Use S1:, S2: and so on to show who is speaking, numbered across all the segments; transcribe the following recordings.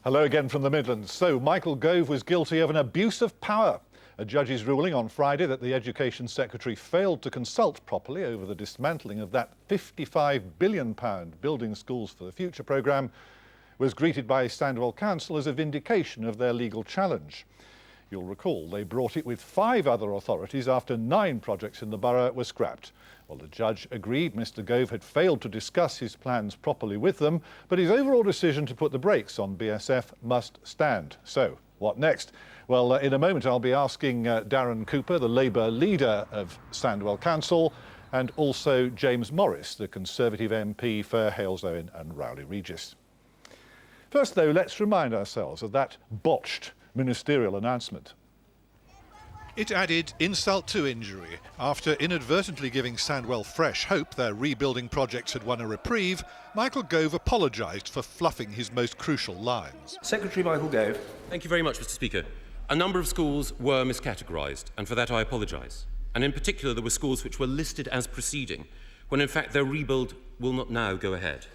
S1: Hello again from the Midlands. So, Michael Gove was guilty of an abuse of power. A judge's ruling on Friday that the Education Secretary failed to consult properly over the dismantling of that £55 billion Building Schools for the Future programme was greeted by Sandwell Council as a vindication of their legal challenge. You'll recall they brought it with 5 other authorities after 9 projects in the borough were scrapped. Well, the judge agreed Mr Gove had failed to discuss his plans properly with them, but his overall decision to put the brakes on BSF must stand. So, what next? Well, in a moment I'll be asking Darren Cooper, the Labour leader of Sandwell Council, and also James Morris, the Conservative MP for Halesowen and Rowley Regis. First, though, let's remind ourselves of that botched ministerial announcement.
S2: It added insult to injury. After inadvertently giving Sandwell fresh hope their rebuilding projects had won a reprieve, Michael Gove apologised for fluffing his most crucial lines.
S3: Secretary Michael Gove.
S4: Thank you very much, Mr Speaker. A number of schools were miscategorised, and for that I apologise. And in particular, there were schools which were listed as proceeding, when in fact their rebuild will not now go ahead.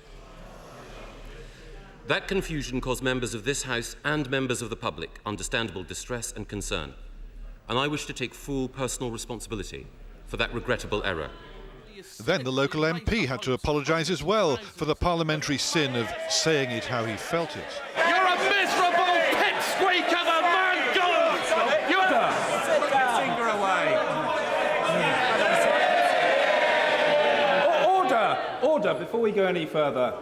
S4: That confusion caused members of this House and members of the public understandable distress and concern. And I wish to take full personal responsibility for that regrettable error.
S2: Then the local MP had to apologise as well for the parliamentary sin of saying it how he felt it.
S5: You're a miserable pipsqueak of a man gone! You're... Finger away.
S3: Order! Before we go any further,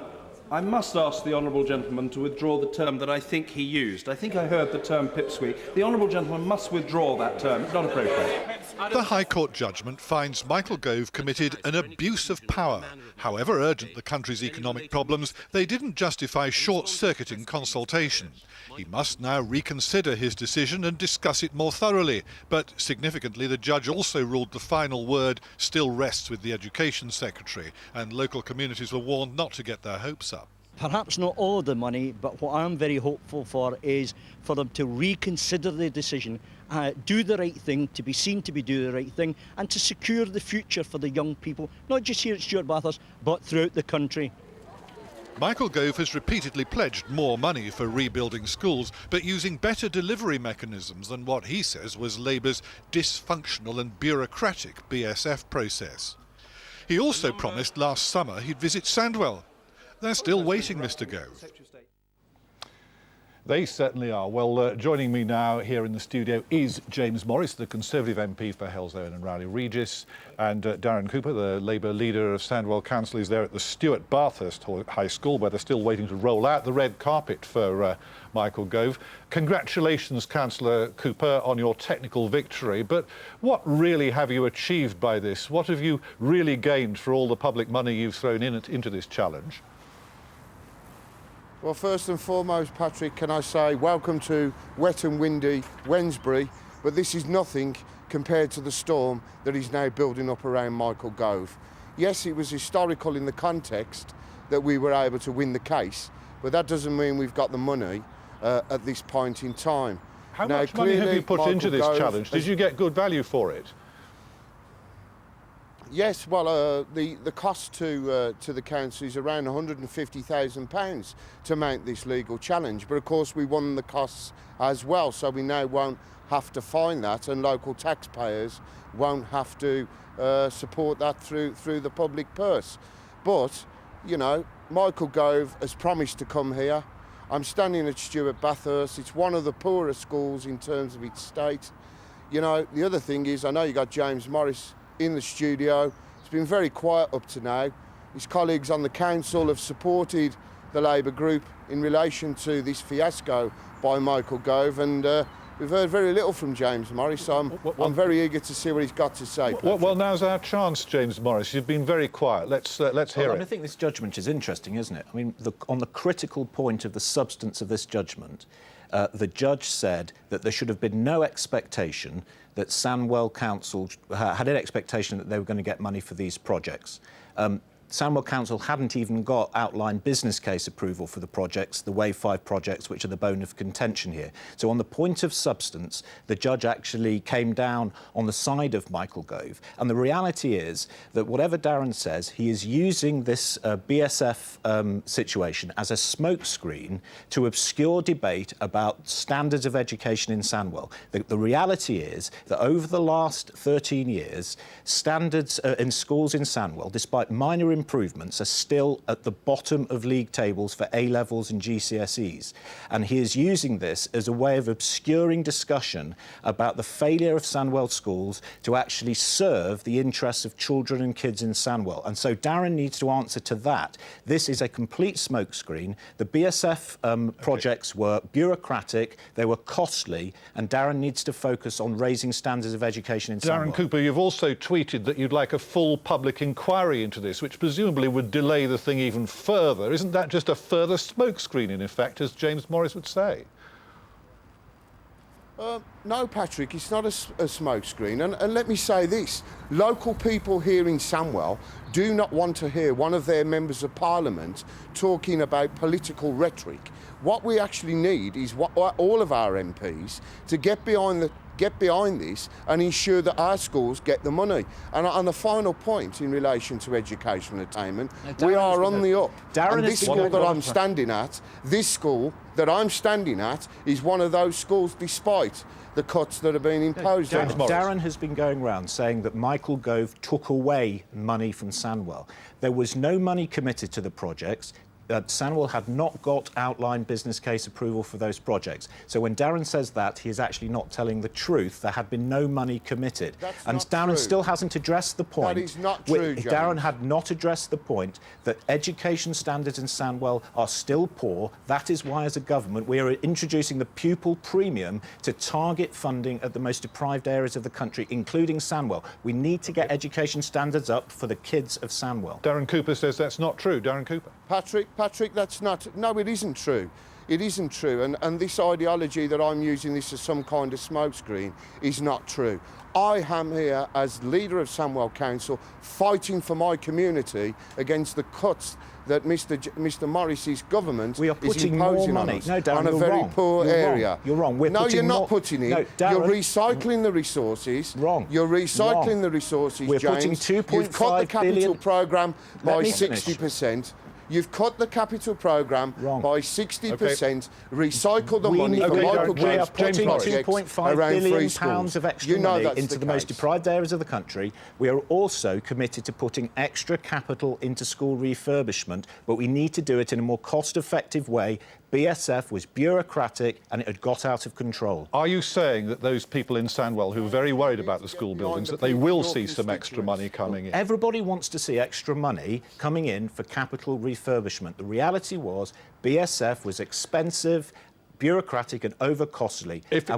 S3: I must ask the honourable gentleman to withdraw the term that I think he used. I think I heard the term pipsqueak. The honourable gentleman must withdraw that term. It's not appropriate.
S2: The High Court judgment finds Michael Gove committed an abuse of power. However urgent the country's economic problems, they didn't justify short-circuiting consultation. He must now reconsider his decision and discuss it more thoroughly. But significantly, the judge also ruled the final word still rests with the Education Secretary, and local communities were warned not to get their hopes up.
S6: Perhaps not all of the money, but what I'm very hopeful for is for them to reconsider their decision, do the right thing, to be seen to be doing the right thing, and to secure the future for the young people, not just here at Stuart Bathurst, but throughout the country.
S2: Michael Gove has repeatedly pledged more money for rebuilding schools, but using better delivery mechanisms than what he says was Labour's dysfunctional and bureaucratic BSF process. He also promised last summer he'd visit Sandwell. They're still waiting, Mr Gove.
S1: They certainly are. Well, joining me now here in the studio is James Morris, the Conservative MP for Halesowen and Rowley Regis, and Darren Cooper, the Labour leader of Sandwell Council, is there at the Stuart Bathurst High School, where they're still waiting to roll out the red carpet for Michael Gove. Congratulations, Councillor Cooper, on your technical victory. But what really have you achieved by this? What have you really gained for all the public money you've thrown into this challenge?
S7: Well, first and foremost, Patrick, can I say welcome to wet and windy Wednesbury, but this is nothing compared to the storm that is now building up around Michael Gove. Yes, it was historical in the context that we were able to win the case, but that doesn't mean we've got the money at this point in time.
S1: How much money have you put into this challenge? Did you get good value for it?
S7: Yes, well, the cost to the council is around £150,000 to mount this legal challenge. But of course, we won the costs as well, so we now won't have to find that, and local taxpayers won't have to support that through the public purse. But you know, Michael Gove has promised to come here. I'm standing at Stuart Bathurst. It's one of the poorer schools in terms of its state. You know, the other thing is, I know you got James Morris in the studio. It's been very quiet up to now. His colleagues on the council have supported the Labour group in relation to this fiasco by Michael Gove, and we've heard very little from James Morris, so I'm very eager to see what he's got to say.
S1: Well, now's our chance, James Morris. You've been very quiet. Let's hear it.
S8: I think this judgment is interesting, isn't it? I mean, on the critical point of the substance of this judgment, the judge said that there should have been no expectation that Sandwell Council had an expectation that they were going to get money for these projects. Sandwell Council hadn't even got outline business case approval for the projects, the Wave 5 projects, which are the bone of contention here. So on the point of substance, the judge actually came down on the side of Michael Gove. And the reality is that whatever Darren says, he is using this BSF situation as a smokescreen to obscure debate about standards of education in Sandwell. The reality is that over the last 13 years, standards in schools in Sandwell, despite minor improvements, are still at the bottom of league tables for A-levels and GCSEs. And he is using this as a way of obscuring discussion about the failure of Sandwell schools to actually serve the interests of children and kids in Sandwell. And so Darren needs to answer to that. This is a complete smokescreen. The BSF projects were bureaucratic, they were costly, and Darren needs to focus on raising standards of education in Sandwell.
S1: Darren Cooper, you've also tweeted that you'd like a full public inquiry into this, which presumably would delay the thing even further. Isn't that just a further smokescreen, in effect, as James Morris would say?
S7: No, Patrick, it's not a smokescreen. And let me say this. Local people here in Sandwell do not want to hear one of their members of parliament talking about political rhetoric. What we actually need is all of our MPs to get behind this and ensure that our schools get the money. And on the final point in relation to educational attainment, we are on the up. And this school that I'm standing at, is one of those schools despite the cuts that have been imposed on it.
S8: Darren has been going around saying that Michael Gove took away money from Sandwell. There was no money committed to the projects. Sandwell had not got outline business case approval for those projects. So when Darren says that, he is actually not telling the truth. There had been no money committed. And Darren still hasn't addressed the point.
S7: That is not true, James.
S8: Darren had not addressed the point that education standards in Sandwell are still poor. That is why, as a government, we are introducing the pupil premium to target funding at the most deprived areas of the country, including Sandwell. We need to get education standards up for the kids of Sandwell.
S1: Darren Cooper says that's not true. Darren Cooper.
S7: Patrick, that's not... No, it isn't true. It isn't true. And this ideology that I'm using this as some kind of smokescreen is not true. I am here as leader of Sandwell Council fighting for my community against the cuts that Mr Morris's government is imposing on us on a very poor area.
S8: You're wrong.
S7: No, you're not putting it.
S8: No, Darren,
S7: you're recycling the resources.
S8: Wrong.
S7: You're recycling the resources,
S8: We're
S7: James.
S8: putting 2.5
S7: You've cut the capital
S8: billion...
S7: programme by
S8: Let me
S7: 60%. You've cut the capital programme by 60%, recycle the money for local
S8: We are putting
S7: projects
S8: £2.5
S7: around
S8: billion
S7: free schools.
S8: of extra
S7: You know
S8: money
S7: that's
S8: into the most deprived areas of the country. We are also committed to putting extra capital into school refurbishment, but we need to do it in a more cost-effective way. BSF was bureaucratic and it had got out of control.
S1: Are you saying that those people in Sandwell who are very worried about the school buildings, that they will see some extra money coming in?
S8: Everybody wants to see extra money coming in for capital refurbishment. The reality was BSF was expensive, bureaucratic and over-costly. If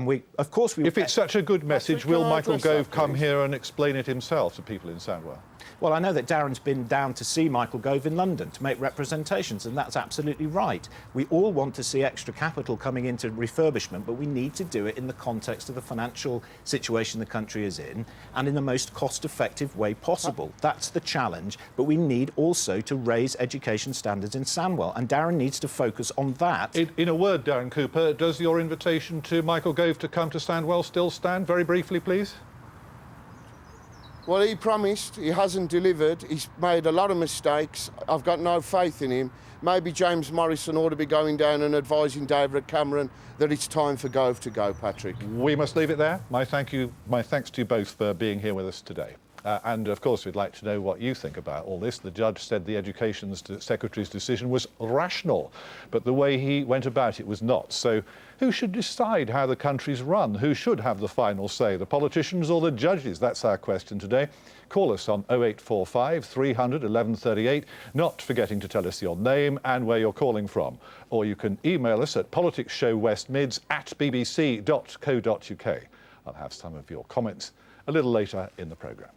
S8: it's
S1: such a good message, will Michael Gove come here and explain it himself to people in Sandwell?
S8: Well, I know that Darren's been down to see Michael Gove in London to make representations, and that's absolutely right. We all want to see extra capital coming into refurbishment, but we need to do it in the context of the financial situation the country is in and in the most cost-effective way possible. That's the challenge, but we need also to raise education standards in Sandwell, and Darren needs to focus on that.
S1: In a word, Darren Cooper, does your invitation to Michael Gove to come to Sandwell still stand? Very briefly, please.
S7: Well, he promised, he hasn't delivered, he's made a lot of mistakes, I've got no faith in him. Maybe James Morrison ought to be going down and advising David Cameron that it's time for Gove to go, Patrick.
S1: We must leave it there. My thanks to you both for being here with us today. And, of course, we'd like to know what you think about all this. The judge said the Education Secretary's decision was rational, but the way he went about it was not. So who should decide how the country's run? Who should have the final say, the politicians or the judges? That's our question today. Call us on 0845 300 1138, not forgetting to tell us your name and where you're calling from. Or you can email us at politicsshowwestmids@bbc.co.uk. I'll have some of your comments a little later in the programme.